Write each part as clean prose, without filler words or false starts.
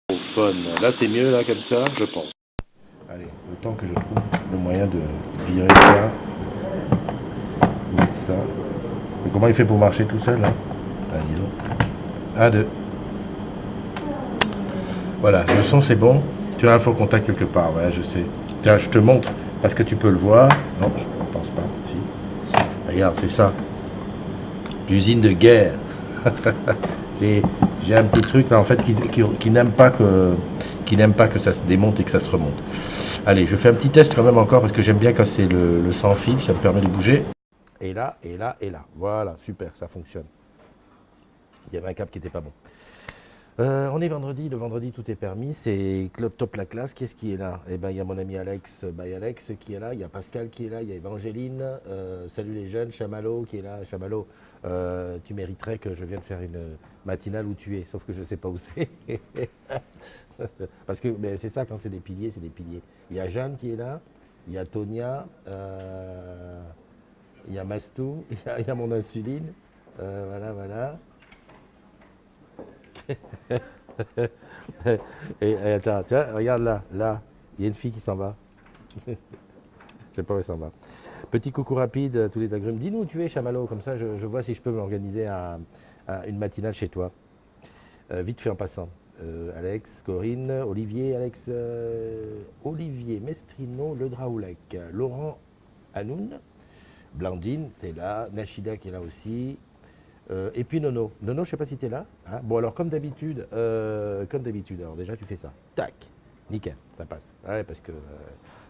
Au fun. Là, c'est mieux, là, comme ça, je pense. Allez, le temps que je trouve le moyen de virer ça, mettre ça. Mais comment il fait pour marcher tout seul, là? Ah, dis donc. Un, deux. Voilà, le son, c'est bon. Tu as un faux contact quelque part, ouais, je sais. Tiens, je te montre, parce que tu peux le voir. Non, je ne pense pas. Si. Regarde, c'est ça. L'usine de guerre. J'ai j'ai un petit truc là en fait qui n'aime pas que ça se démonte et que ça se remonte. Allez, je fais un petit test quand même encore parce que j'aime bien casser le sans fil, ça me permet de bouger. Et là, et là, et là. Voilà, super, ça fonctionne. Il y avait un câble qui n'était pas bon. On est vendredi, le vendredi tout est permis, c'est Club Top la classe. Qu'est-ce qui est là? Eh ben, il y a mon ami Alex, Alex qui est là, il y a Pascal qui est là, il y a Evangeline, salut les jeunes, Chamallow qui est là. Chamallow, tu mériterais que je vienne faire une matinale où tu es, sauf que je ne sais pas où c'est. Parce que c'est ça, quand c'est des piliers, c'est des piliers. Il y a Jeanne qui est là, il y a Tonia, il y a Mastou, il y a mon insuline, voilà, voilà. Et attends, tu vois, regarde là, là, il y a une fille qui s'en va. Je sais pas où elle s'en va. Petit coucou rapide, tous les agrumes. Dis-nous où tu es, Chamallow, comme ça je vois si je peux m'organiser à une matinale chez toi. Vite fait en passant. Alex, Corinne, Olivier, Olivier Mestrino, Le Draoulec, Laurent Hanoun, Blandine, t'es là, Nachida qui est là aussi, et puis Nono. Nono, je sais pas si t'es là. Hein. Bon alors comme d'habitude, alors déjà tu fais ça. Tac, nickel, ça passe. Ouais, parce que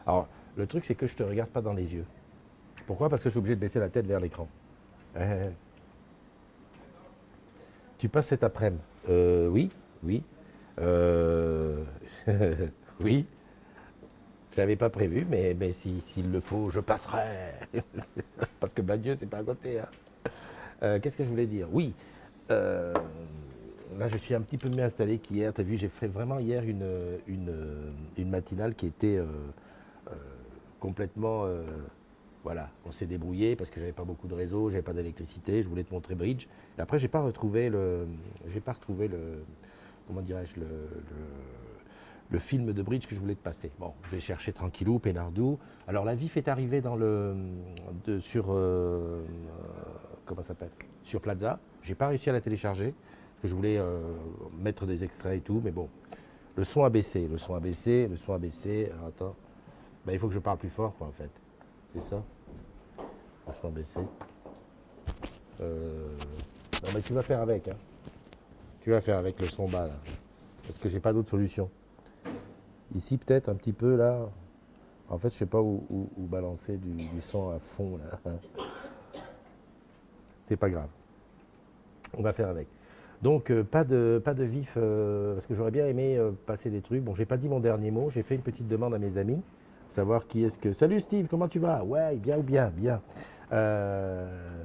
alors le truc c'est que je te regarde pas dans les yeux. Pourquoi? Parce que je suis obligé de baisser la tête vers l'écran. Ouais. Tu passes cet après-midi. Oui, oui. Euh, oui, je l'avais pas prévu, mais s'il le faut, je passerai. Parce que Badieu, c'est pas à côté. Hein. Qu'est-ce que je voulais dire? Oui, euh, là, je suis un petit peu mieux installé qu'hier. Tu as vu, j'ai fait vraiment hier une matinale qui était euh, complètement. Voilà, on s'est débrouillé parce que j'avais pas beaucoup de réseau, j'avais pas d'électricité. Je voulais te montrer Bridge. Et après, j'ai pas retrouvé comment dirais-je, le film de Bridge que je voulais te passer. Bon, je vais chercher tranquillou, Pénardou. Alors, la VIF est arrivée sur, comment ça s'appelle? Sur Plaza. J'ai pas réussi à la télécharger parce que je voulais mettre des extraits et tout, mais bon, le son a baissé, le son a baissé, le son a baissé. Alors, attends, ben, il faut que je parle plus fort, quoi, en fait. C'est ça, le son a baissé. Euh, Non, mais tu vas faire avec, hein. Tu vas faire avec le son bas, là, parce que j'ai pas d'autre solution. Ici, peut-être un petit peu là. En fait, je sais pas où balancer du son à fond là. C'est pas grave. On va faire avec. Donc pas de vif parce que j'aurais bien aimé passer des trucs. Bon, j'ai pas dit mon dernier mot. J'ai fait une petite demande à mes amis, savoir qui est-ce que. Salut Steve, comment tu vas? Ouais, bien ou bien, bien. Euh,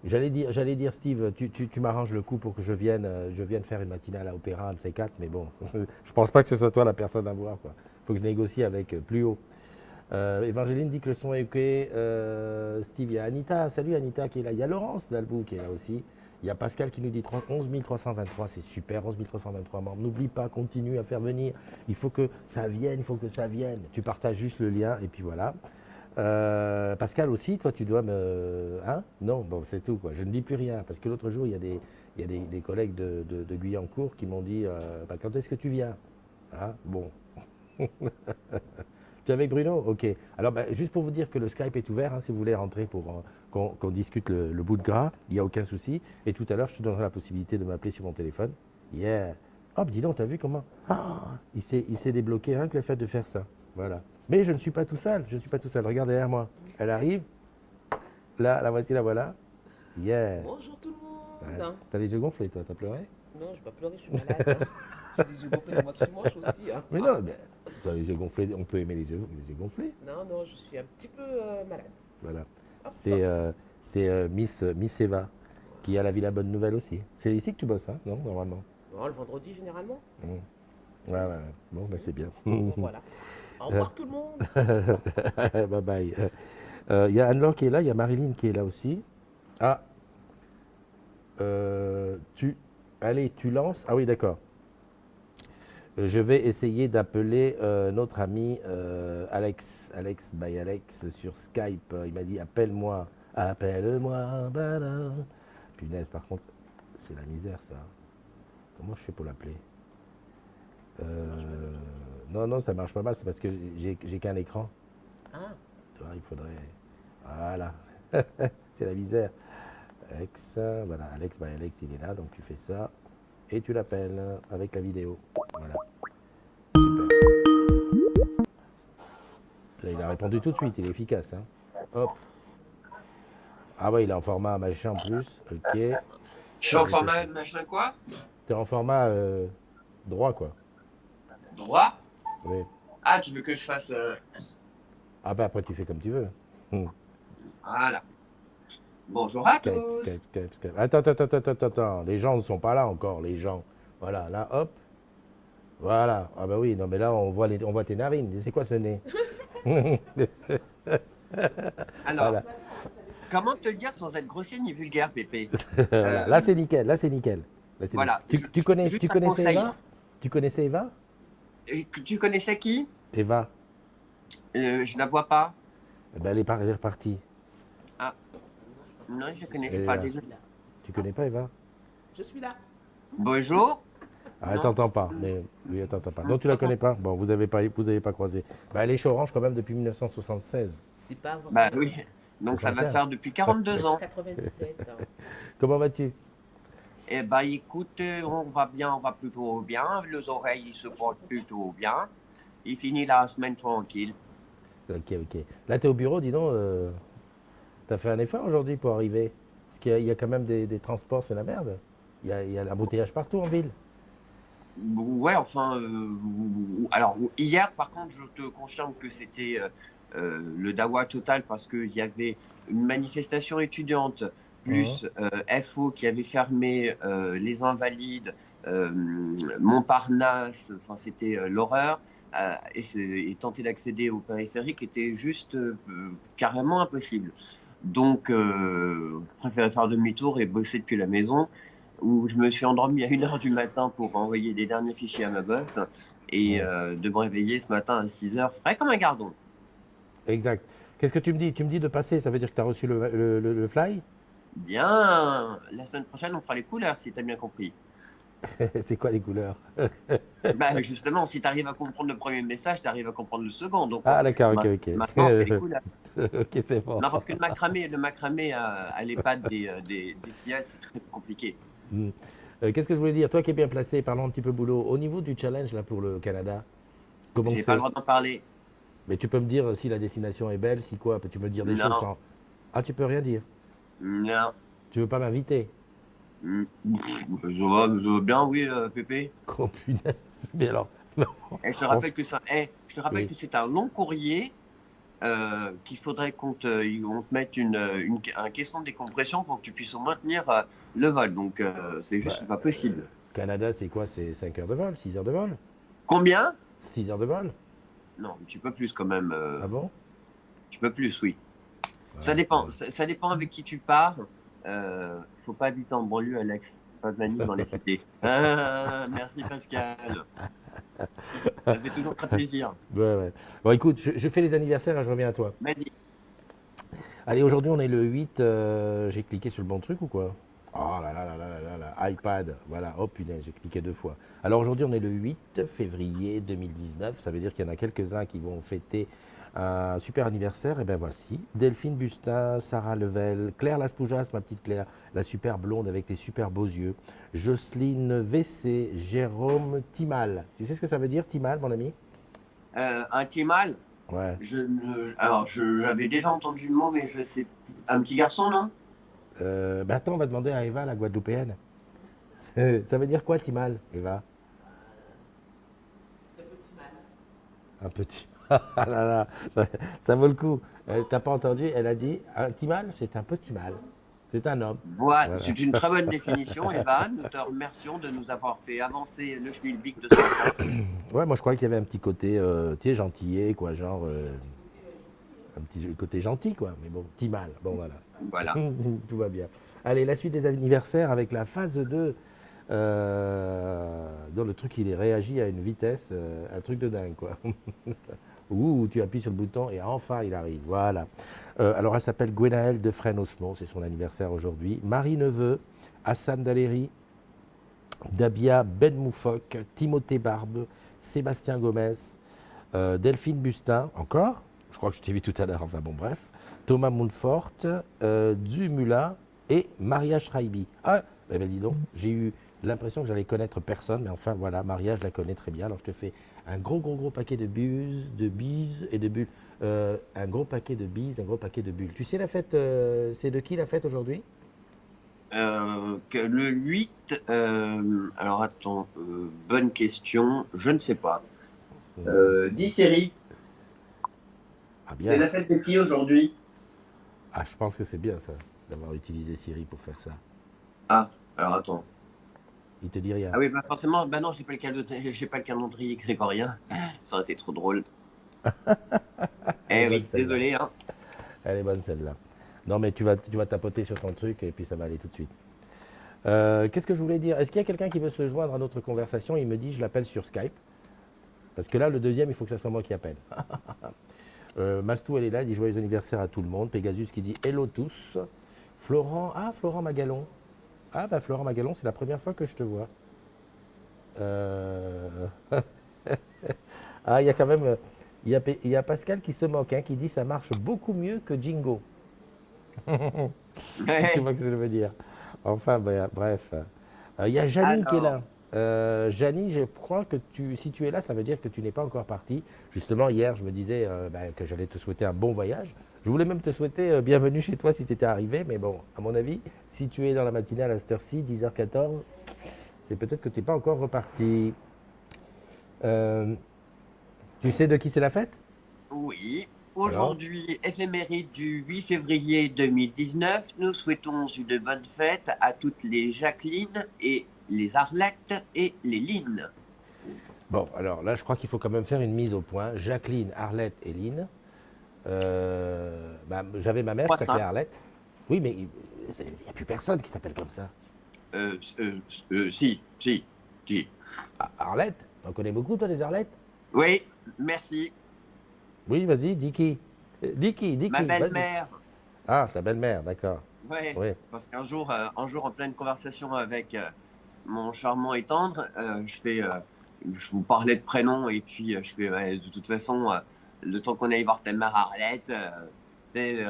j'allais dire Steve, tu m'arranges le coup pour que je vienne faire une matinale à Opéra, un de ces quatre. Mais bon, je pense pas que ce soit toi la personne à voir. Quoi. Faut que je négocie avec plus haut. Evangeline dit que le son est ok. Steve, il y a Anita. Salut Anita qui est là. Il y a Laurence Dalbou qui est là aussi. Il y a Pascal qui nous dit 11 323. C'est super, 11 323 membres. N'oublie pas, continue à faire venir. Il faut que ça vienne, il faut que ça vienne. Tu partages juste le lien et puis voilà. Pascal aussi, toi tu dois me. Hein? Non, bon, c'est tout quoi. Je ne dis plus rien parce que l'autre jour, il y a des collègues de Guyancourt qui m'ont dit bah, quand est-ce que tu viens? Hein? Bon. Tu es avec Bruno? Ok. Alors, bah, juste pour vous dire que le Skype est ouvert, hein, si vous voulez rentrer pour qu'on discute le bout de gras, il n'y a aucun souci. Et tout à l'heure, je te donnerai la possibilité de m'appeler sur mon téléphone. Yeah. Hop, dis donc, t'as vu comment il s'est débloqué rien que le fait de faire ça. Voilà. Mais je ne suis pas tout seul, je ne suis pas tout seul. Regarde derrière moi. Elle arrive. Là, la voici, la voilà. Yeah. Bonjour tout le Ouais. monde. T'as les yeux gonflés, toi, t'as pleuré? Non, je vais pas pleurer, je suis malade. J'ai des yeux gonflés, c'est moi qui mange aussi. Hein. Mais non, mais, t'as les yeux gonflés, on peut aimer les yeux gonflés. Non, non, je suis un petit peu malade. Voilà. C'est Hop. Miss Eva qui a la Villa Bonne Nouvelle aussi. C'est ici que tu bosses, hein? Non, normalement. Non, le vendredi généralement. Mm. Ouais, ouais, ouais. Bon, bah, c'est bien. Bon, voilà. Au revoir tout le monde. Bye bye. Il y a Anne-Laure qui est là, il y a Marilyn qui est là aussi. Ah, euh, tu. Allez, tu lances. Ah oui, d'accord. Je vais essayer d'appeler notre ami Alex by Alex sur Skype. Il m'a dit appelle-moi, appelle-moi. Bada. Punaise, par contre, c'est la misère ça. Comment je fais pour l'appeler? Non, non, ça marche pas mal, c'est parce que j'ai qu'un écran. Ah, Tu vois, il faudrait. Voilà. C'est la misère. Alex, voilà, Alex by Alex, il est là, donc tu fais ça et tu l'appelles avec la vidéo. Voilà. Super. Là, il a répondu tout de suite, il est efficace. Hein. Hop. Ah ouais, il est en format machin en plus. Ok. Je suis en format machin quoi? T'es en format droit, quoi. Droit? Oui. Ah, tu veux que je fasse. Ah bah après, tu fais comme tu veux. Voilà. Bonjour à Skype, tous. Skype, Skype, Skype. Attends, attends, attends, attends, attends. Les gens ne sont pas là encore, les gens. Voilà, là, hop. Voilà. Ah bah oui, non, mais là, on voit tes narines. C'est quoi ce nez? Alors, Voilà. comment te le dire sans être grossier ni vulgaire, Pépé? Voilà. Là, c'est nickel. Là, c'est nickel. Là, c'est Voilà. nickel. Tu connais, Juste tu un connaissais conseil. Eva? Tu connaissais Eva? Tu connaissais qui? Eva. Je la vois pas. Eh ben, elle est repartie. Ah, non, je la connaissais Elle est pas, là. désolé. Tu connais pas Eva? je suis là. Bonjour. Ah, elle Non. t'entend pas. Mais lui, elle t'entend pas. Non, tu la connais pas. Bon, vous avez pas croisé. Bah, elle est chez Orange quand même depuis 1976. C'est pas avant Bah oui. Donc ça va 75. faire depuis 42 ans. 97 ans. Comment vas-tu? Eh ben écoute, on va bien, on va plutôt bien. Les oreilles se portent plutôt bien. Il finit la semaine tranquille. Ok, ok. Là, tu es au bureau, dis donc. Tu as fait un effort aujourd'hui pour arriver? Parce qu'il y a quand même des transports, c'est la merde. Il y a l'embouteillage partout en ville. Ouais, enfin, alors hier, par contre, je te confirme que c'était le dawa total parce qu'il y avait une manifestation étudiante Hein. plus FO qui avait fermé les Invalides, euh, Montparnasse, enfin, c'était l'horreur. Et tenter d'accéder au périphérique était juste carrément impossible. Donc, je préférais faire demi-tour et bosser depuis la maison où je me suis endormi à 1h du matin pour envoyer les derniers fichiers à ma boss et Ouais. de me réveiller ce matin à 6h, frais comme un gardon. Exact. Qu'est-ce que tu me dis? Tu me dis de passer, ça veut dire que tu as reçu le fly? Bien, la semaine prochaine, on fera les couleurs, si tu as bien compris. C'est quoi les couleurs? Bah, justement, si tu arrives à comprendre le premier message, tu arrives à comprendre le second. Donc, Ah, d'accord, ok, maintenant, on fait les ok. couleurs. Ok, c'est bon. Non, parce que le macramé à l'EHPAD des tilleuls, c'est très compliqué. Hmm. Qu'est-ce que je voulais dire? Toi qui es bien placé, parlons un petit peu boulot. Au niveau du challenge là pour le Canada, comment J'ai pas le c'est? droit d'en parler. Mais tu peux me dire si la destination est belle, si quoi? Tu peux me dire des choses Non, sans. Ah, tu peux rien dire. non. Tu veux pas m'inviter? Je veux bien, oui, Pépé. Oh punaise. Mais alors, non. Et je te On rappelle que je te rappelle Oui. que c'est un long courrier qu'il faudrait on te mette un caisson de décompression pour que tu puisses au moins tenir le vol. Donc c'est Bah, juste pas possible. Canada, c'est quoi? C'est 5 heures de vol? 6 heures de vol? Combien? 6 heures de vol? Non, tu peux plus quand même. Ah bon? Tu peux plus, oui. Ça Ouais, dépend. ouais. Ça dépend avec qui tu pars. Faut pas habiter en banlieue, Alex. Pas de manif dans les cités. Merci Pascal. Ça fait toujours très plaisir. Ouais, ouais. Bon, écoute, je fais les anniversaires et je reviens à toi. Vas-y. Allez, aujourd'hui, on est le 8. J'ai cliqué sur le bon truc ou quoi? Oh là là là là là là là, iPad. Voilà, oh punaise, j'ai cliqué 2 fois. Alors aujourd'hui, on est le 8 février 2019. Ça veut dire qu'il y en a quelques-uns qui vont fêter un super anniversaire. Et ben voici Delphine Bustin, Sarah Level, Claire Laspoujas, ma petite Claire, la super blonde avec les super beaux yeux, Jocelyne VC, Jérôme Timal. Tu sais ce que ça veut dire, Timal, mon ami? Un Timal. Ouais. J'avais déjà entendu le mot, mais je sais. Un petit garçon, non? Ben attends, on va demander à Eva, la Guadeloupéenne. Ça veut dire quoi, Timal, Eva? Le petit mal. Un petit. Ah là là, ça vaut le coup. T'as pas entendu? Elle a dit un Timal, c'est un petit mal. C'est un homme. Voilà, Voilà. c'est une très bonne définition, Eva. Nous te remercions de nous avoir fait avancer le schmilblick de ce matin. Ouais, moi je croyais qu'il y avait un petit côté, tu sais, gentillet, quoi, genre. Un petit côté gentil, quoi. Mais bon, Timal. Bon, voilà. Voilà. Tout va bien. Allez, la suite des anniversaires avec la phase 2 Non, le truc, il est réagi à une vitesse, un truc de dingue, quoi. Ouh, tu appuies sur le bouton et enfin, il arrive. Voilà. Alors, elle s'appelle Gwenaëlle Defresne-Osmond, c'est son anniversaire aujourd'hui. Marie Neveu, Hassan Daleri, Dabia Ben Moufok, Timothée Barbe, Sébastien Gomez, Delphine Bustin, encore, je crois que je t'ai vu tout à l'heure, enfin bon bref, Thomas Montfort, Dzumula et Maria Schreiby. Ah, eh ben dis donc, j'ai eu l'impression que j'allais connaître personne, mais enfin voilà, Maria, je la connais très bien, alors je te fais un gros paquet de bises et de bulles. Un gros paquet de bises, un gros paquet de bulles. Tu sais la fête, c'est de qui la fête aujourd'hui? Que le 8, alors attends, bonne question, je ne sais pas. 10 séries, Ah c'est bien. la fête des filles aujourd'hui. Ah, je pense que c'est bien ça, d'avoir utilisé Siri pour faire ça. Ah, alors attends. Il te dit rien. Ah oui, bah forcément, bah non, j'ai pas le calendrier grégorien. Ça aurait été trop drôle. Elle est Eh bonne oui, celle-là. désolé, hein. Elle est bonne celle-là. Non mais tu vas tapoter sur ton truc et puis ça va aller tout de suite. Qu'est-ce que je voulais dire? Est-ce qu'il y a quelqu'un qui veut se joindre à notre conversation? Il me dit je l'appelle sur Skype. Parce que là, le deuxième, il faut que ce soit moi qui appelle. Mastou, elle est là, elle dit joyeux anniversaire à tout le monde. Pegasus qui dit hello tous. Florent Magalon. Ah bah Florent Magalon, c'est la première fois que je te vois. Euh, Ah, il y a quand même. Il y a Pascal qui se moque, hein, qui dit ça marche beaucoup mieux que Jingo. Tu Ouais. vois ce que je veux dire. Enfin, bref. Il y a Janie qui est Alors, là. Janie, je crois que si tu es là, ça veut dire que tu n'es pas encore parti. Justement, hier, je me disais que j'allais te souhaiter un bon voyage. Je voulais même te souhaiter bienvenue chez toi si tu étais arrivé, mais bon, à mon avis, si tu es dans la matinale à cette heure-ci, 10h14, c'est peut-être que tu n'es pas encore reparti. Euh, Tu sais de qui c'est la fête? oui, Alors? aujourd'hui, éphéméride du 8 février 2019, nous souhaitons une bonne fête à toutes les Jacqueline et les Arlette et les Lynn. Bon, alors là, je crois qu'il faut quand même faire une mise au point. Jacqueline, Arlette et Lynn. J'avais ma mère qui Trois s'appelait simples. Arlette. Oui, mais il n'y a plus personne qui s'appelle comme ça. Si, si, si. Ah, Arlette? On connaît beaucoup, toi, des Arlettes? Oui, merci. Oui, vas-y, dis qui? Dis Ma qui? Vas-y. belle-mère. Ah, ta belle-mère, d'accord. Ouais, Oui. parce qu'un jour, un jour, en pleine conversation avec mon charmant et tendre, je vous parlais de prénom et puis je fais, ouais, de toute façon, le temps qu'on aille voir ta mère Arlette,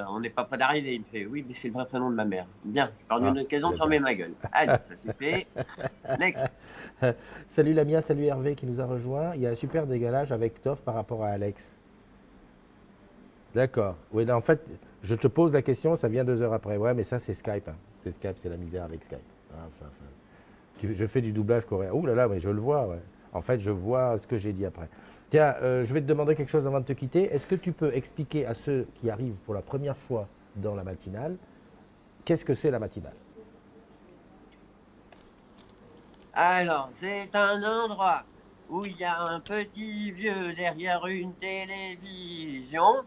on n'est pas près d'arriver. Il me fait, oui, mais c'est le vrai prénom de ma mère. Bien, j'ai perdu Ah, une occasion de bien, bien. fermer ma gueule. Allez, ça c'est fait. Next. Salut Lamia, salut Hervé qui nous a rejoint. Il y a un super dégalage avec Toff par rapport à Alex. D'accord. Oui, là, en fait, je te pose la question, ça vient 2 heures après. Ouais, mais ça, c'est Skype, hein. C'est Skype, c'est la misère avec Skype. Je fais du doublage coréen. Ouh là là, mais je le vois, ouais. En fait, je vois ce que j'ai dit après. Tiens, je vais te demander quelque chose avant de te quitter. Est-ce que tu peux expliquer à ceux qui arrivent pour la première fois dans la matinale, qu'est-ce que c'est la matinale? Alors, c'est un endroit où il y a un petit vieux derrière une télévision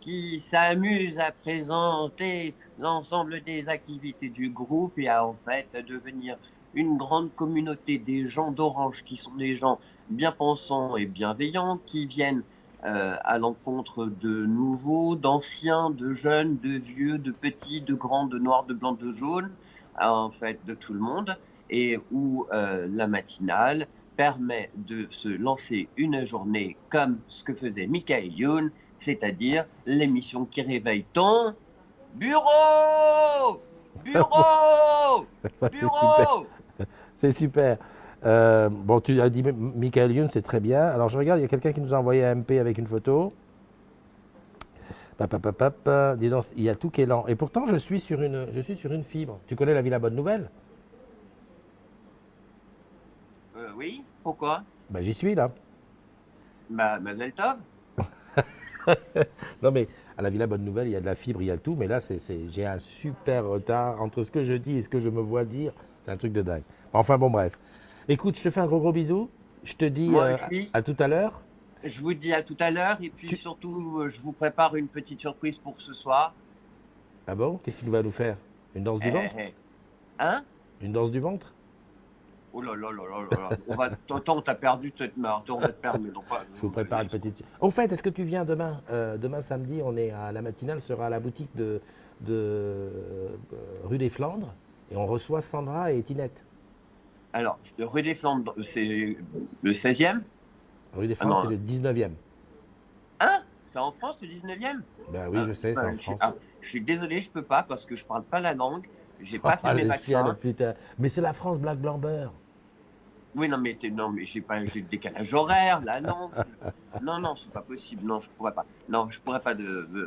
qui s'amuse à présenter l'ensemble des activités du groupe et à en fait devenir une grande communauté des gens d'Orange qui sont des gens bien pensants et bienveillants qui viennent à l'encontre de nouveaux, d'anciens, de jeunes, de vieux, de petits, de grands, de noirs, de blancs, de jaunes, en fait de tout le monde et où la matinale permet de se lancer une journée comme ce que faisait Michael Youn, c'est-à-dire l'émission qui réveille ton bureau, bureau, C'est super. bureau. C'est super. Bon, tu as dit Michael Youn, c'est très bien. Alors, je regarde, il y a quelqu'un qui nous a envoyé un MP avec une photo. Dis donc, il y a tout qui est lent. Et pourtant, je suis sur une fibre. Tu connais la Villa Bonne Nouvelle? Oui, pourquoi? Ben, j'y suis là. Bah, Mazel Tov. Non, mais à la Villa Bonne Nouvelle, il y a de la fibre, il y a tout. Mais là, j'ai un super retard entre ce que je dis et ce que je me vois dire. C'est un truc de dingue. Enfin, bon, bref. Écoute, je te fais un gros bisou. Je te dis Moi aussi. à tout à l'heure. Je vous dis à tout à l'heure et puis Tu... surtout, je vous prépare une petite surprise pour ce soir. Ah bon? Qu'est-ce que tu vas nous faire? Une danse du Eh, ventre? eh. Hein? Une danse du ventre? Oh là là là là là là. Tant on t'a perdu de cette marre. On va te perdre, mais non pas. Je vous prépare une petite. Au fait, est-ce que tu viens demain? Demain samedi, on est à la matinale sera à la boutique de rue des Flandres et on reçoit Sandra et Tinette. Alors, rue des Flandres, c'est le 16e? Rue des Ah Flandres, non, c'est le 19e. hein? C'est en France, le 19e? Ben oui, Ah, je sais, c'est en France. je suis désolé, je peux pas parce que je parle pas la langue. J'ai pas fait Ah, mes le chien, le vaccins. putain. Mais c'est la France, Black Blanc Beurre. Oui, non, mais, non, mais j'ai le décalage horaire, la langue. Non, non, c'est pas possible. Non, je pourrais pas. Non, je pourrais pas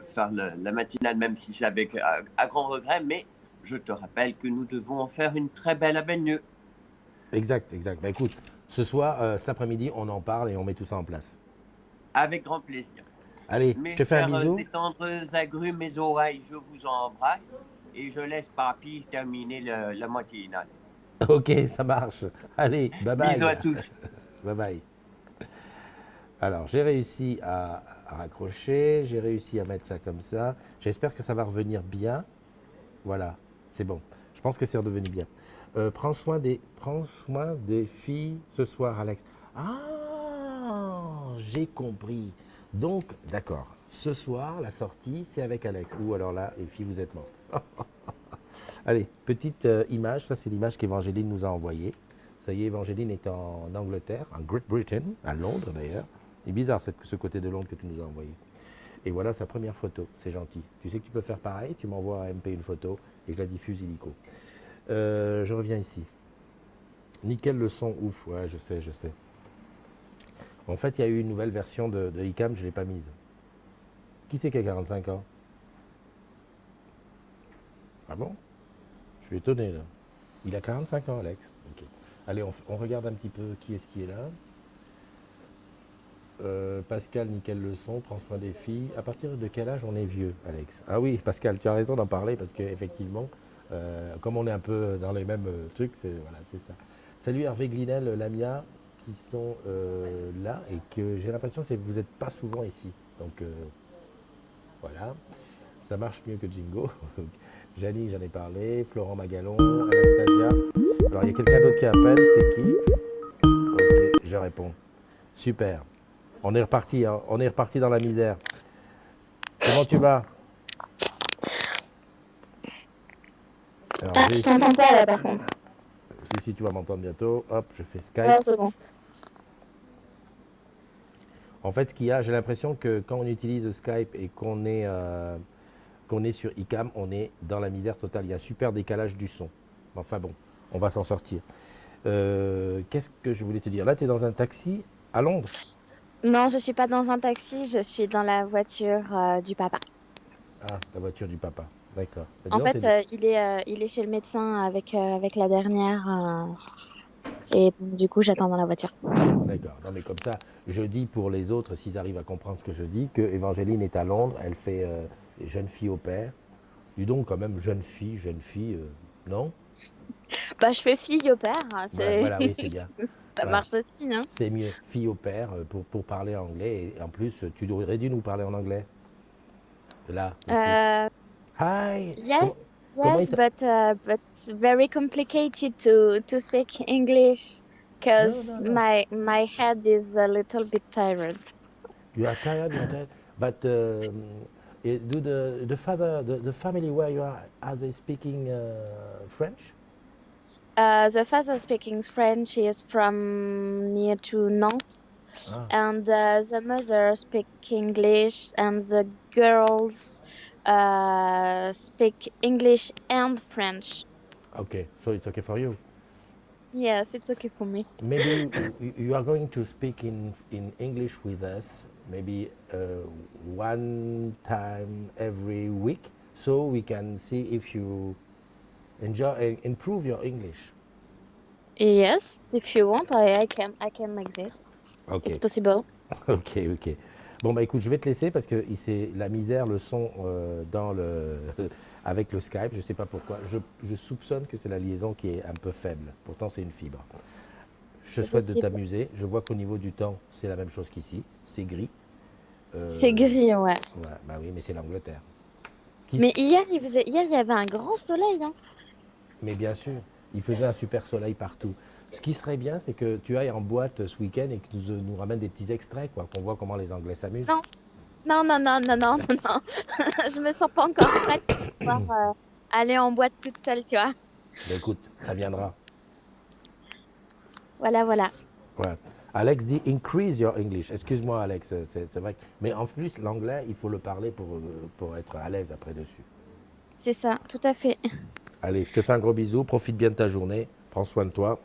faire la matinale, même si c'est avec à grand regret. Mais je te rappelle que nous devons en faire une très belle à Bagneux. Exact, exact. Ben écoute, ce soir, cet après-midi, on en parle et on met tout ça en place. Avec grand plaisir. Allez, je Mes te fais un chers bisou. et tendres agrumes, mes oreilles, je vous embrasse. Et je laisse Papy terminer la matinale. Ok, ça marche. Allez, bye Bisous bye. à tous. Bye bye. Alors, j'ai réussi à raccrocher, j'ai réussi à mettre ça comme ça. J'espère que ça va revenir bien. Voilà, c'est bon. Je pense que c'est redevenu bien. Prends soin des filles ce soir, Alex. Ah, j'ai compris. Donc, d'accord. Ce soir, la sortie, c'est avec Alex. Ou alors là, les filles, vous êtes mortes. Allez, petite image. Ça, c'est l'image qu'Évangéline nous a envoyée. Ça y est, Évangéline est en Angleterre, en Great Britain, à Londres d'ailleurs. C'est bizarre ce côté de Londres que tu nous as envoyé. Et voilà sa première photo, c'est gentil. Tu sais que tu peux faire pareil, tu m'envoies à MP une photo et je la diffuse illico. Je reviens ici. Nickel le son, ouf, ouais, je sais, je sais. En fait, il y a eu une nouvelle version de iCam, je ne l'ai pas mise. Qui c'est qui a 45 ans? Ah bon? Je suis étonné là. Il a 45 ans, Alex. Ok. Allez, on regarde un petit peu qui est-ce qui est là. Pascal, nickel le son, prends soin des filles. À partir de quel âge on est vieux, Alex? Ah oui, Pascal, tu as raison d'en parler parce qu'effectivement, comme on est un peu dans les mêmes trucs, voilà, c'est ça. Salut Hervé Glinel, Lamia, qui sont là et que j'ai l'impression que vous n'êtes pas souvent ici. Donc voilà, ça marche mieux que Jingo. Janie, j'en ai parlé. Florent Magalon, Anastasia. Alors il y a quelqu'un d'autre qui appelle, c'est qui? Ok, je réponds. Super. On est reparti, hein. On est reparti dans la misère. Comment tu vas? Alors, Ah, je t'entends pas là par contre. si tu vas m'entendre bientôt, hop, je fais Ouais, Skype. c'est bon. En fait, ce qu'il y a, j'ai l'impression que quand on utilise Skype et qu'on est sur iCam, on est dans la misère totale. Il y a un super décalage du son. Enfin bon, on va s'en sortir. Qu'est-ce que je voulais te dire? Là, tu es dans un taxi à Londres? Non, je suis pas dans un taxi, je suis dans la voiture du papa. Ah, la voiture du papa. D'accord. Bah, dis En donc, fait, il est chez le médecin avec la dernière et du coup, j'attends dans la voiture. D'accord. Non, mais comme ça, je dis pour les autres, s'ils arrivent à comprendre ce que je dis, que Évangéline est à Londres, elle fait jeune fille au père. Dis donc, quand même, jeune fille, non? Bah, je fais fille au père, hein, Voilà, c'est voilà, oui, c'est bien. ça Voilà. marche aussi, hein. C'est mieux, fille au père, pour parler anglais. Et en plus, tu aurais dû nous parler en anglais. Là, tout de suite. Euh, Hi! Comment yes, but it's very complicated to speak English No, because no, no. my head is a little bit tired. You are tired, but do the family where you are they speaking French? The father speaking French is from near to Nantes, Ah, and the mother speak English, and the girls speak English and French. okay, so it's okay for you. Yes, it's okay for me. Maybe you are going to speak in English with us, maybe one time every week, so we can see if you improve your English. Yes, if you want, I can make this. Ok, It's possible. ok, ok. Bon bah écoute, je vais te laisser parce que c'est la misère, le son avec le Skype, je sais pas pourquoi. Je soupçonne que c'est la liaison qui est un peu faible. Pourtant c'est une fibre. Je C'est souhaite de possible. t'amuser. Je vois qu'au niveau du temps, c'est la même chose qu'ici. C'est gris. C'est gris, ouais. Ouais, bah oui, mais c'est l'Angleterre. Qui- Mais hier, il y avait un grand soleil, hein. Mais bien sûr, il faisait un super soleil partout. Ce qui serait bien, c'est que tu ailles en boîte ce week-end et que tu nous ramènes des petits extraits, quoi, qu'on voit comment les Anglais s'amusent. Non, non, non, non, non, non, non, non. Je me sens pas encore prête pour pouvoir aller en boîte toute seule, tu vois. Ben écoute, ça viendra. Voilà, voilà. Ouais. Alex dit increase your English. Excuse-moi, Alex, c'est vrai. Mais en plus, l'anglais, il faut le parler pour être à l'aise après dessus. C'est ça, tout à fait. Allez, je te fais un gros bisou. Profite bien de ta journée. Prends soin de toi.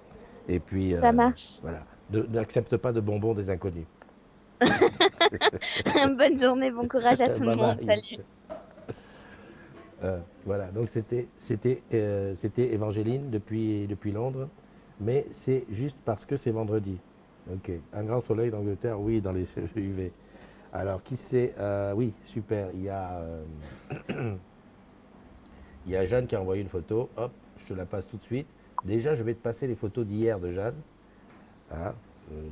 Et puis, Ça marche. voilà. N'accepte pas de bonbons des inconnus. Bonne journée, bon courage à tout le Bye monde. bye. Salut. Voilà, donc c'était Évangéline depuis Londres, mais c'est juste parce que c'est vendredi. Ok, un grand soleil d'Angleterre, oui, dans les UV. Alors, qui c'est Oui, super, il y a Jeanne qui a envoyé une photo, hop, je te la passe tout de suite. Déjà, je vais te passer les photos d'hier de Jeanne, hein,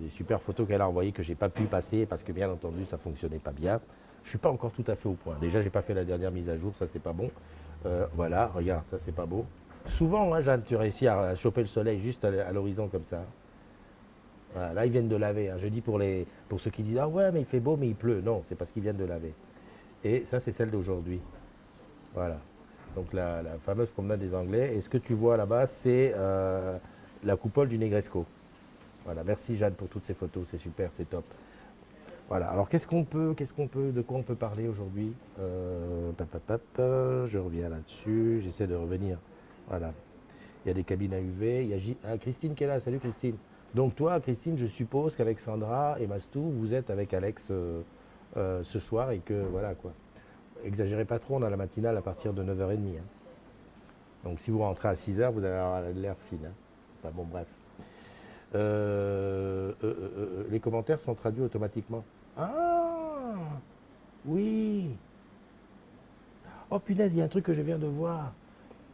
les super photos qu'elle a envoyées que j'ai pas pu passer parce que bien entendu ça fonctionnait pas bien. Je suis pas encore tout à fait au point. Déjà, j'ai pas fait la dernière mise à jour, ça c'est pas bon. Voilà, regarde, ça c'est pas beau. Souvent, hein, Jeanne, tu réussis à choper le soleil juste à l'horizon comme ça. Voilà, là, ils viennent de laver, hein. Je dis pour ceux qui disent ah ouais, mais il fait beau, mais il pleut. Non, c'est parce qu'ils viennent de laver. Et ça, c'est celle d'aujourd'hui. Voilà. Donc la fameuse promenade des Anglais. Et ce que tu vois là-bas, c'est la coupole du Negresco. Voilà, merci Jeanne pour toutes ces photos, c'est super, c'est top. Voilà, alors de quoi on peut parler aujourd'hui Je reviens là-dessus, j'essaie de revenir. Voilà, il y a des cabines à UV, il y a Christine qui est là, salut Christine. Donc toi, Christine, je suppose qu'avec Sandra et Mastou, vous êtes avec Alex ce soir et que voilà quoi. Exagérez pas trop, on a la matinale à partir de 9h30. Hein. Donc si vous rentrez à 6h, vous allez avoir l'air fine. Hein. Enfin bon, bref. Les commentaires sont traduits automatiquement. Ah oui. Oh punaise, il y a un truc que je viens de voir.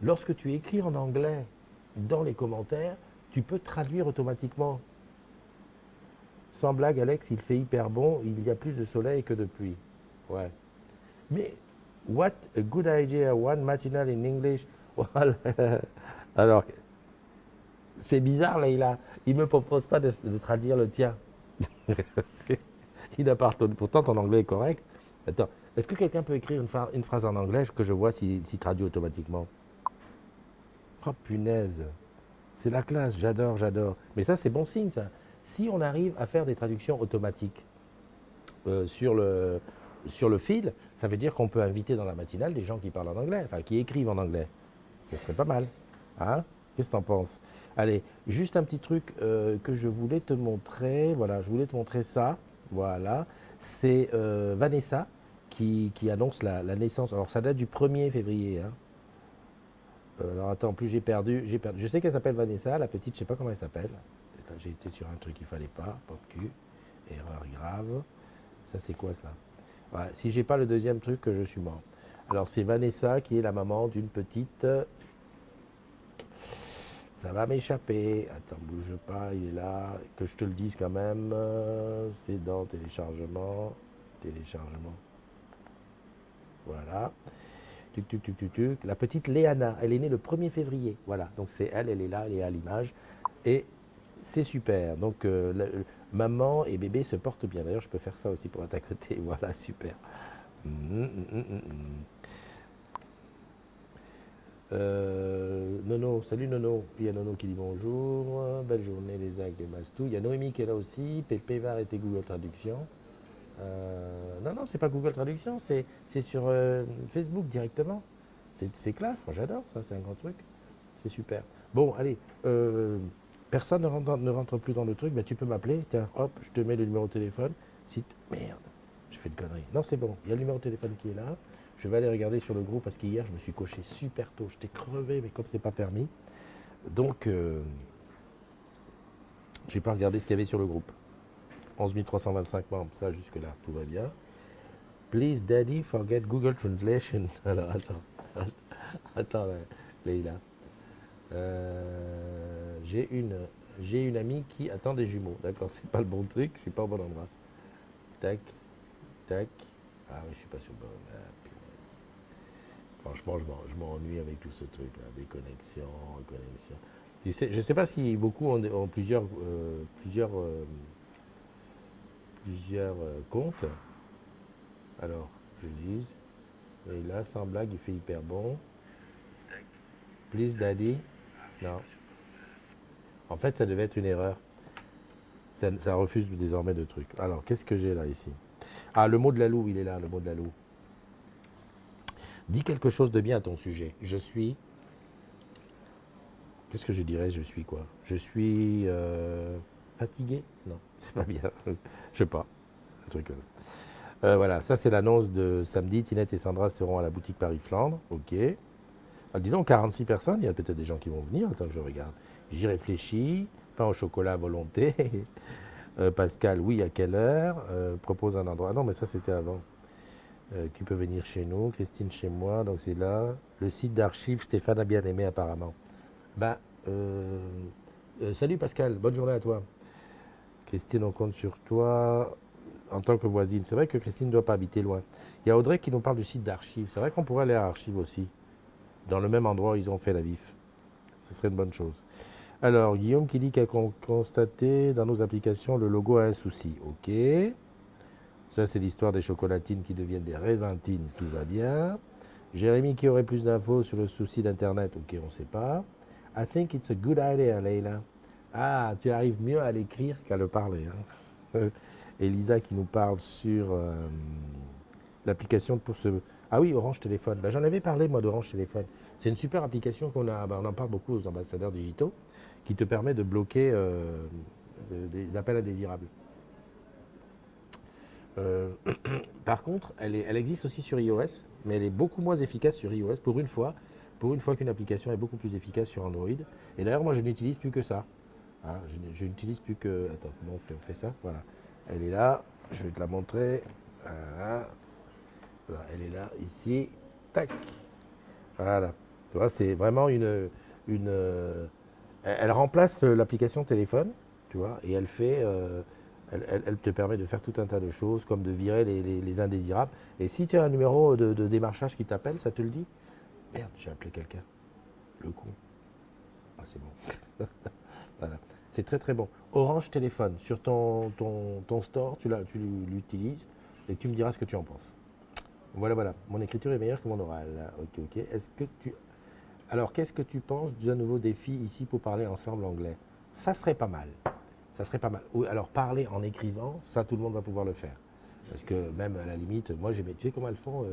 Lorsque tu écris en anglais dans les commentaires, tu peux traduire automatiquement. Sans blague, Alex, il fait hyper bon, il y a plus de soleil que de pluie. Ouais. Mais, what a good idea, one matinal in English. Voilà. Alors, c'est bizarre, Leïla. Il ne me propose pas de traduire le tien. Il appartient. Pourtant, ton anglais est correct. Attends, est-ce que quelqu'un peut écrire une phrase en anglais que je vois s'il traduit automatiquement? Oh punaise, c'est la classe, j'adore, j'adore. Mais ça, c'est bon signe, ça. Si on arrive à faire des traductions automatiques sur le fil, ça veut dire qu'on peut inviter dans la matinale des gens qui parlent en anglais, enfin qui écrivent en anglais. Ça serait pas mal. Hein? Qu'est-ce que t'en penses? Allez, juste un petit truc que je voulais te montrer. Voilà, je voulais te montrer ça. Voilà. C'est Vanessa qui annonce la naissance. Alors, ça date du 1er février. Hein. Alors, attends, en plus, j'ai perdu. Je sais qu'elle s'appelle Vanessa. La petite, je sais pas comment elle s'appelle. J'ai été sur un truc qu'il fallait pas. Pop cul. Erreur grave. Ça, c'est quoi ça? Voilà. Si j'ai pas le deuxième truc, je suis mort. Alors, c'est Vanessa qui est la maman d'une petite. Ça va m'échapper. Attends, bouge pas, il est là. Que je te le dise quand même. C'est dans téléchargement. Téléchargement. Voilà. Tuc, tuc, tuc, tuc, tuc. La petite Léana, elle est née le 1er février. Voilà, donc c'est elle est là, elle est à l'image. Et c'est super. Donc maman et bébé se portent bien. D'ailleurs, je peux faire ça aussi pour être à côté. Voilà, super. Nono, salut Nono. Il y a Nono qui dit bonjour. Belle journée les actes de Mastou. Il y a Noémie qui est là aussi. Pépé va arrêter Google Traduction. Non, c'est pas Google Traduction, c'est sur Facebook directement. C'est classe, moi j'adore ça, c'est un grand truc. C'est super. Bon, allez, personne ne rentre plus dans le truc, ben, tu peux m'appeler. Tiens, hop, je te mets le numéro de téléphone. Merde, j'ai fait une connerie. Non, c'est bon, il y a le numéro de téléphone qui est là. Je vais aller regarder sur le groupe parce qu'hier je me suis coché super tôt. J'étais crevé, mais comme c'est pas permis. Donc, j'ai pas regardé ce qu'il y avait sur le groupe. 11 325 membres, ça jusque-là, tout va bien. Please, Daddy, forget Google Translation. Alors, attends, Leïla. J'ai une amie qui attend des jumeaux. D'accord, c'est pas le bon truc, je suis pas au bon endroit. Tac, tac. Ah oui, je suis pas sur le bon. Ah, franchement, je m'ennuie avec tout ce truc-là. Des connexions, reconnexions. Tu sais, je ne sais pas si beaucoup ont plusieurs comptes. Alors, je dis, et là, sans blague, il fait hyper bon. Please daddy. Non. En fait, ça devait être une erreur. Ça refuse désormais de trucs. Alors, qu'est-ce que j'ai là ici? Ah, le mot de la Lalou, il est là, le mot de la Lalou. Dis quelque chose de bien à ton sujet. Je suis. Qu'est-ce que je dirais? Je suis quoi? Je suis fatigué? Non, c'est pas bien. Je sais pas. Un truc. Voilà, ça c'est l'annonce de samedi. Tinette et Sandra seront à la boutique Paris-Flandre. Ok. Ah, disons 46 personnes. Il y a peut-être des gens qui vont venir. Attends que je regarde. J'y réfléchis. Pain au chocolat à volonté. Pascal, oui, à quelle heure? Propose un endroit. Ah non, mais ça c'était avant. Qui peut venir chez nous? Christine chez moi. Donc c'est là. Le site d'archives, Stéphane a bien aimé apparemment. Ben, salut Pascal, bonne journée à toi. Christine, on compte sur toi en tant que voisine. C'est vrai que Christine ne doit pas habiter loin. Il y a Audrey qui nous parle du site d'archives. C'est vrai qu'on pourrait aller à Archives aussi. Dans le même endroit où ils ont fait la VIF. Ce serait une bonne chose. Alors, Guillaume qui dit qu'il a constaté dans nos applications le logo a un souci. Ok. Ça, c'est l'histoire des chocolatines qui deviennent des raisintines. Tout va bien. Jérémy qui aurait plus d'infos sur le souci d'Internet. Ok, on ne sait pas. I think it's a good idea, Leila. Ah, tu arrives mieux à l'écrire qu'à le parler. Hein. Elisa qui nous parle sur l'application pour ce... Ah oui, Orange Téléphone. Ben, j'en avais parlé, moi, d'Orange Téléphone. C'est une super application qu'on a, ben, on en parle beaucoup aux ambassadeurs digitaux, qui te permet de bloquer des appels indésirables. Euh, Par contre, elle existe aussi sur iOS, mais elle est beaucoup moins efficace sur iOS pour une fois. Pour une fois qu'une application est beaucoup plus efficace sur Android. Et d'ailleurs, moi, je n'utilise plus que ça. Hein, je n'utilise plus que... Attends, comment on fait ça? Voilà. Elle est là. Je vais te la montrer. Voilà. Voilà, elle est là, ici. Tac. Voilà. Tu vois, c'est vraiment elle remplace l'application téléphone, tu vois, et elle fait... elle te permet de faire tout un tas de choses, comme de virer les indésirables. Et si tu as un numéro de démarchage qui t'appelle, ça te le dit. Merde, j'ai appelé quelqu'un. Le con. Ah, c'est bon. Voilà. C'est très très bon. Orange Téléphone, sur ton store, tu l'utilises et tu me diras ce que tu en penses. Voilà, voilà. Mon écriture est meilleure que mon oral. Ok, ok. Alors, qu'est-ce que tu penses d'un nouveau défi ici pour parler ensemble anglais? Ça serait pas mal. Ça serait pas mal. Alors, parler en écrivant, ça, tout le monde va pouvoir le faire. Parce que même à la limite, moi, tu sais comment elles font?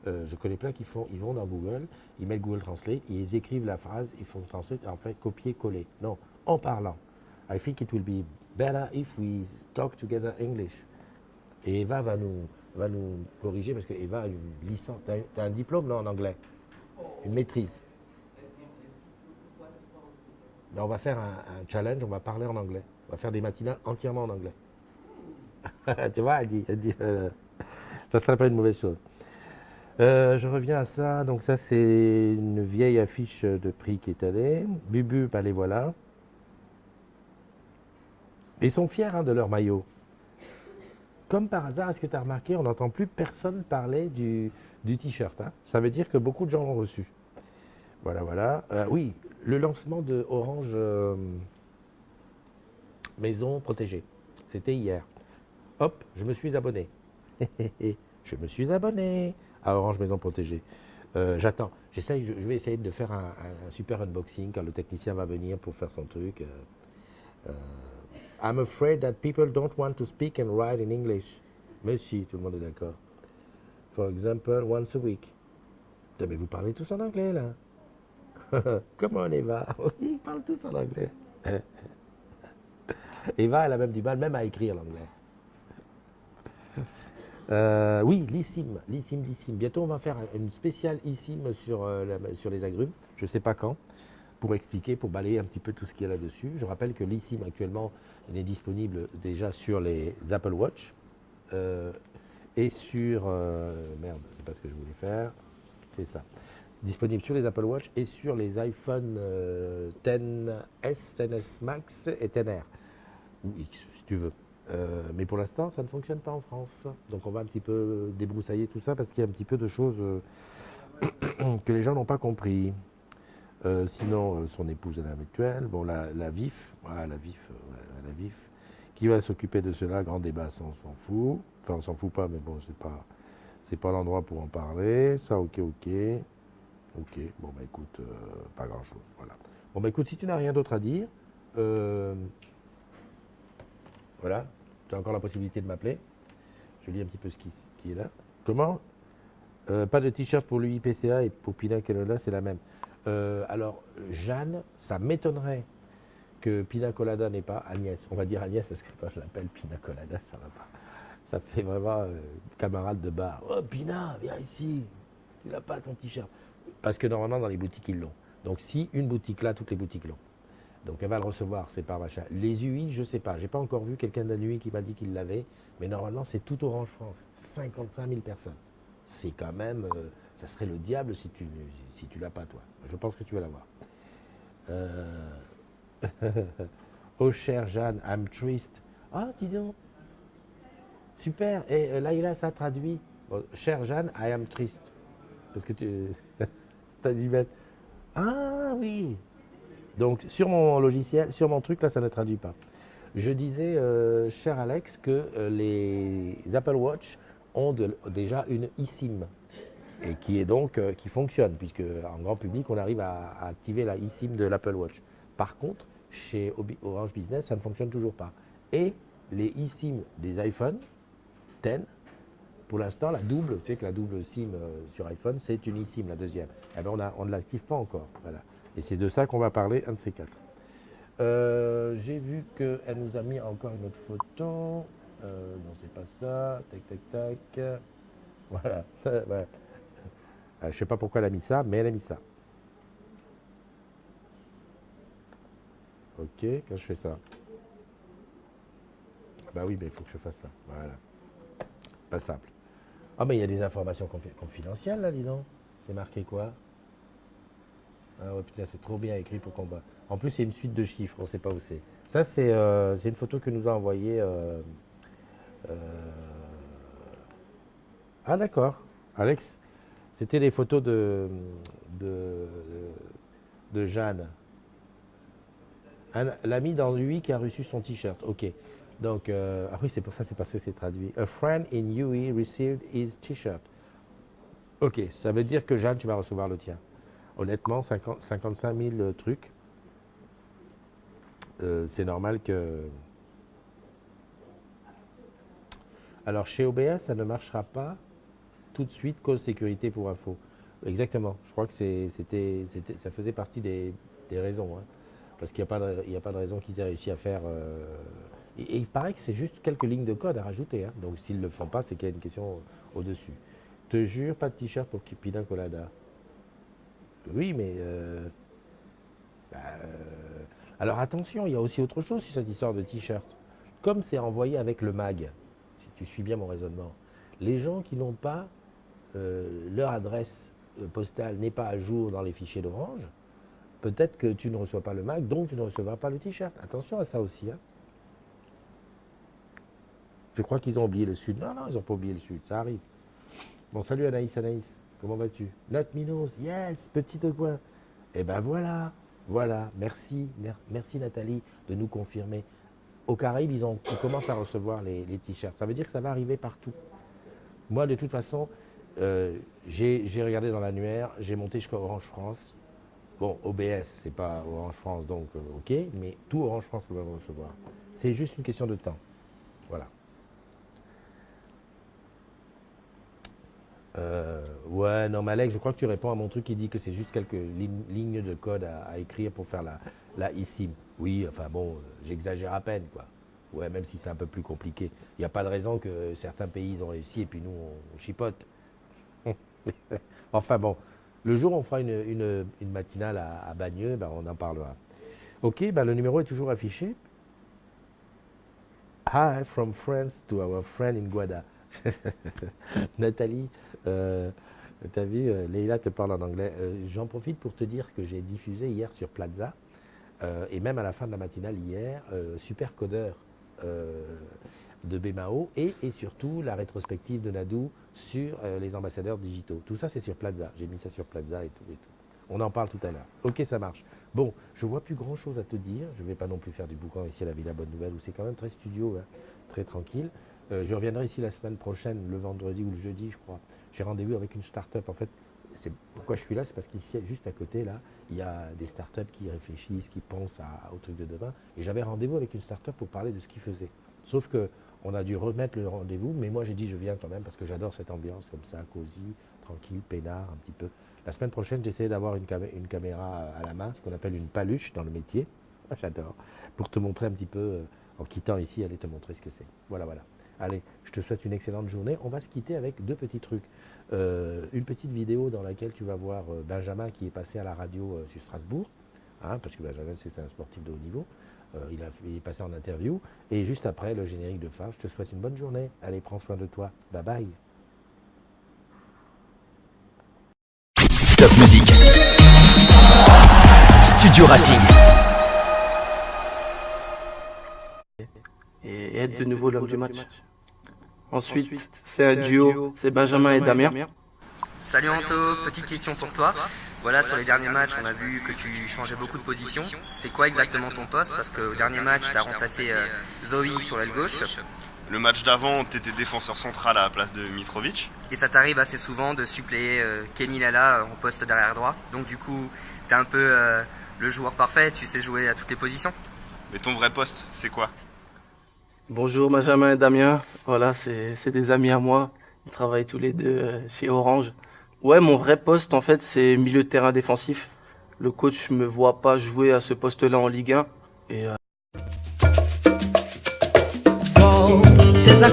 Je connais plein ils vont dans Google, ils mettent Google Translate, ils écrivent la phrase, ils font Translate, en fait, copier-coller. Non, en parlant. I think it will be better if we talk together English. Et Eva va nous corriger parce que Eva a une licence. T'as un diplôme, non, en anglais? Une maîtrise. Ben, on va faire un challenge, on va parler en anglais. On va faire des matinales entièrement en anglais. Tu vois, ça serait pas une mauvaise chose. Je reviens à ça. Donc ça, c'est une vieille affiche de prix qui est allée. Bubu, ben les voilà. Ils sont fiers hein, de leur maillot. Comme par hasard, est-ce que tu as remarqué, on n'entend plus personne parler du t-shirt. Hein. Ça veut dire que beaucoup de gens l'ont reçu. Voilà, voilà. Oui, le lancement de Orange Maison Protégée. C'était hier. Hop, je me suis abonné. Je me suis abonné à Orange Maison Protégée. J'attends. Je vais essayer de faire un super unboxing quand le technicien va venir pour faire son truc. I'm afraid that people don't want to speak and write in English. Mais si, tout le monde est d'accord. For example, once a week. Mais vous parlez tous en anglais, là. Comment Eva? Oui, ils parlent tous en anglais. Eva, elle a même du mal même à écrire l'anglais. Oui, l'ISIM. Bientôt, on va faire une spéciale ISIM sur les agrumes. Je ne sais pas quand, pour expliquer, pour balayer un petit peu tout ce qu'il y a là-dessus. Je rappelle que l'ISIM, actuellement, il est disponible déjà sur les Apple Watch et sur... merde, c'est pas ce que je voulais faire. C'est ça. Disponible sur les Apple Watch et sur les iPhone XS, XS Max et XR. Ou X, si tu veux. Mais pour l'instant, ça ne fonctionne pas en France. Donc on va un petit peu débroussailler tout ça parce qu'il y a un petit peu de choses que les gens n'ont pas compris. Sinon, son épouse, elle est mutuelle. Bon, la VIF, voilà, la VIF, qui va s'occuper de cela, grand débat, ça, on s'en fout. Enfin, on s'en fout pas, mais bon, c'est pas l'endroit pour en parler. Ça, ok. Ok, bon, bah écoute, pas grand-chose, voilà. Bon, bah écoute, si tu n'as rien d'autre à dire, euh, voilà, tu as encore la possibilité de m'appeler. Je lis un petit peu qui est là. Comment? Pas de t-shirt pour l'UIPCA et pour Pina Colada, c'est la même. Alors, Jeanne, ça m'étonnerait que Pina Colada n'ait pas Agnès. On va dire Agnès parce que quand je l'appelle Pina Colada, ça va pas. Ça fait vraiment camarade de bar. Oh Pina, viens ici. Tu n'as pas ton t-shirt. Parce que normalement, dans les boutiques, ils l'ont. Donc, si une boutique là, toutes les boutiques l'ont. Donc, elle va le recevoir, c'est par machin. Les UI, je sais pas. J'ai pas encore vu quelqu'un de la nuit qui m'a dit qu'il l'avait. Mais normalement, c'est tout Orange France. 55 000 personnes. C'est quand même. Ça serait le diable si tu l'as pas, toi. Je pense que tu vas l'avoir. Euh, oh, chère Jeanne, I'm triste. Ah, dis donc. Super. Et Laïla, ça traduit. Bon, chère Jeanne, I am triste. Parce que tu as dû mettre. Ah oui. Donc sur mon logiciel, sur mon truc, là, ça ne traduit pas. Je disais, cher Alex, que les Apple Watch ont déjà une eSIM et qui est donc qui fonctionne puisque en grand public, on arrive à activer la eSIM de l'Apple Watch. Par contre, chez Orange Business, ça ne fonctionne toujours pas. Et les eSIM des iPhone X, pour l'instant, la double, tu sais que la double SIM sur iPhone, c'est une eSIM, la deuxième. Eh ben, on ne l'active pas encore. Voilà. Et c'est de ça qu'on va parler, un de ces quatre. J'ai vu qu'elle nous a mis encore une autre photo. Non, c'est pas ça. Tac. Voilà. Voilà. Je ne sais pas pourquoi elle a mis ça, mais elle a mis ça. Ok, quand je fais ça. Bah oui, mais il faut que je fasse ça. Voilà. Pas simple. Ah, mais il y a des informations confidentielles là, dis donc. C'est marqué quoi? Ah ouais, putain, c'est trop bien écrit pour combat. En plus, c'est une suite de chiffres, on ne sait pas où c'est. Ça, c'est une photo que nous a envoyée. Euh, Ah, d'accord. Alex, c'était les photos de, de Jeanne. L'ami dans lui qui a reçu son t-shirt. Ok. Donc, ah oui, c'est pour ça, c'est parce que c'est traduit. A friend in UE received his t-shirt. Ok, ça veut dire que Jeanne, tu vas recevoir le tien. Honnêtement, 55 000 trucs. C'est normal que. Alors, chez OBS, ça ne marchera pas tout de suite, cause sécurité pour info. Exactement. Je crois que ça faisait partie des raisons. Hein. Parce qu'il n'y a pas de raison qu'ils aient réussi à faire. Et il paraît que c'est juste quelques lignes de code à rajouter. Hein. Donc s'ils ne le font pas, c'est qu'il y a une question au-dessus. Te jure, pas de t-shirt pour Pina Colada. Oui, mais. Bah, alors attention, il y a aussi autre chose sur cette histoire de t-shirt. Comme c'est envoyé avec le mag, si tu suis bien mon raisonnement, les gens qui n'ont pas leur adresse postale n'est pas à jour dans les fichiers d'Orange, peut-être que tu ne reçois pas le mag, donc tu ne recevras pas le t-shirt. Attention à ça aussi. Hein. Je crois qu'ils ont oublié le Sud. Non, ils n'ont pas oublié le Sud, ça arrive. Bon, salut Anaïs, comment vas-tu? Not Minos, yes, petite coin. Eh ben voilà, merci Nathalie de nous confirmer. Aux Caraïbes, ils commencent à recevoir les t-shirts. Ça veut dire que ça va arriver partout. Moi, de toute façon, j'ai regardé dans l'annuaire, j'ai monté jusqu'à Orange France. Bon, OBS, c'est pas Orange France, donc ok, mais tout Orange France va recevoir. C'est juste une question de temps. Voilà. Ouais, non, mais Alex, je crois que tu réponds à mon truc qui dit que c'est juste quelques lignes de code à écrire pour faire la eSIM. Oui, enfin bon, j'exagère à peine, quoi. Ouais, même si c'est un peu plus compliqué. Il n'y a pas de raison que certains pays ils ont réussi et puis nous, on chipote. Enfin bon, le jour où on fera une matinale à Bagneux, ben, on en parlera. Ok, ben, le numéro est toujours affiché. Hi from France to our friend in Guada. Nathalie, t'as vu, Leïla te parle en anglais. J'en profite pour te dire que j'ai diffusé hier sur Plaza, et même à la fin de la matinale hier, Super Codeur de Bemao et surtout la rétrospective de Nadou sur les ambassadeurs digitaux. Tout ça, c'est sur Plaza. J'ai mis ça sur Plaza et tout. On en parle tout à l'heure. Ok, ça marche. Bon, je vois plus grand chose à te dire. Je ne vais pas non plus faire du boucan ici à la Villa Bonne Nouvelle où c'est quand même très studio, hein, très tranquille. Je reviendrai ici la semaine prochaine, le vendredi ou le jeudi, je crois. J'ai rendez-vous avec une start-up. En fait, pourquoi je suis là, c'est parce qu'ici, juste à côté, là, il y a des start-up qui réfléchissent, qui pensent au truc de demain. Et j'avais rendez-vous avec une start-up pour parler de ce qu'ils faisaient. Sauf que on a dû remettre le rendez-vous, mais moi j'ai dit je viens quand même parce que j'adore cette ambiance comme ça, cosy, tranquille, peinard un petit peu. La semaine prochaine, j'essaie d'avoir une caméra à la main, ce qu'on appelle une paluche dans le métier. Ah, j'adore. Pour te montrer un petit peu, en quittant ici, aller te montrer ce que c'est. Voilà, voilà. Allez, je te souhaite une excellente journée. On va se quitter avec deux petits trucs. Une petite vidéo dans laquelle tu vas voir Benjamin qui est passé à la radio sur Strasbourg, hein, parce que Benjamin c'est un sportif de haut niveau. Il est passé en interview. Et juste après, le générique de fin. Je te souhaite une bonne journée. Allez, prends soin de toi. Bye bye. Top Musique. Studio Racing. Et être de nouveau l'homme du match. Ensuite, c'est un duo, c'est Benjamin et Damien. Salut Anto, petite question pour toi. Voilà, sur les derniers matchs, on a vu que tu changeais beaucoup de position. C'est quoi exactement ton poste? Parce qu'au dernier match, tu as remplacé Zoe sur l'aile gauche. Le match d'avant, tu étais défenseur central à la place de Mitrovic. Et ça t'arrive assez souvent de suppléer Kenny Lala en poste derrière droit. Donc du coup, tu es un peu le joueur parfait, tu sais jouer à toutes les positions. Mais ton vrai poste, c'est quoi? Bonjour Benjamin et Damien. Voilà, c'est des amis à moi. Ils travaillent tous les deux chez Orange. Ouais, mon vrai poste, en fait, c'est milieu de terrain défensif. Le coach me voit pas jouer à ce poste-là en Ligue 1. Et Teza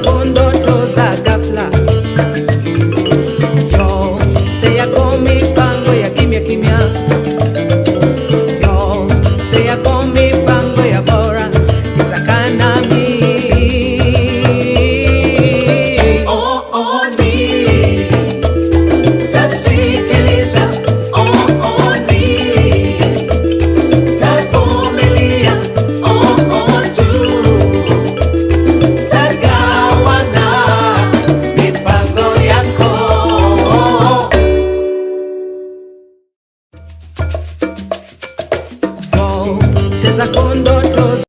kondoto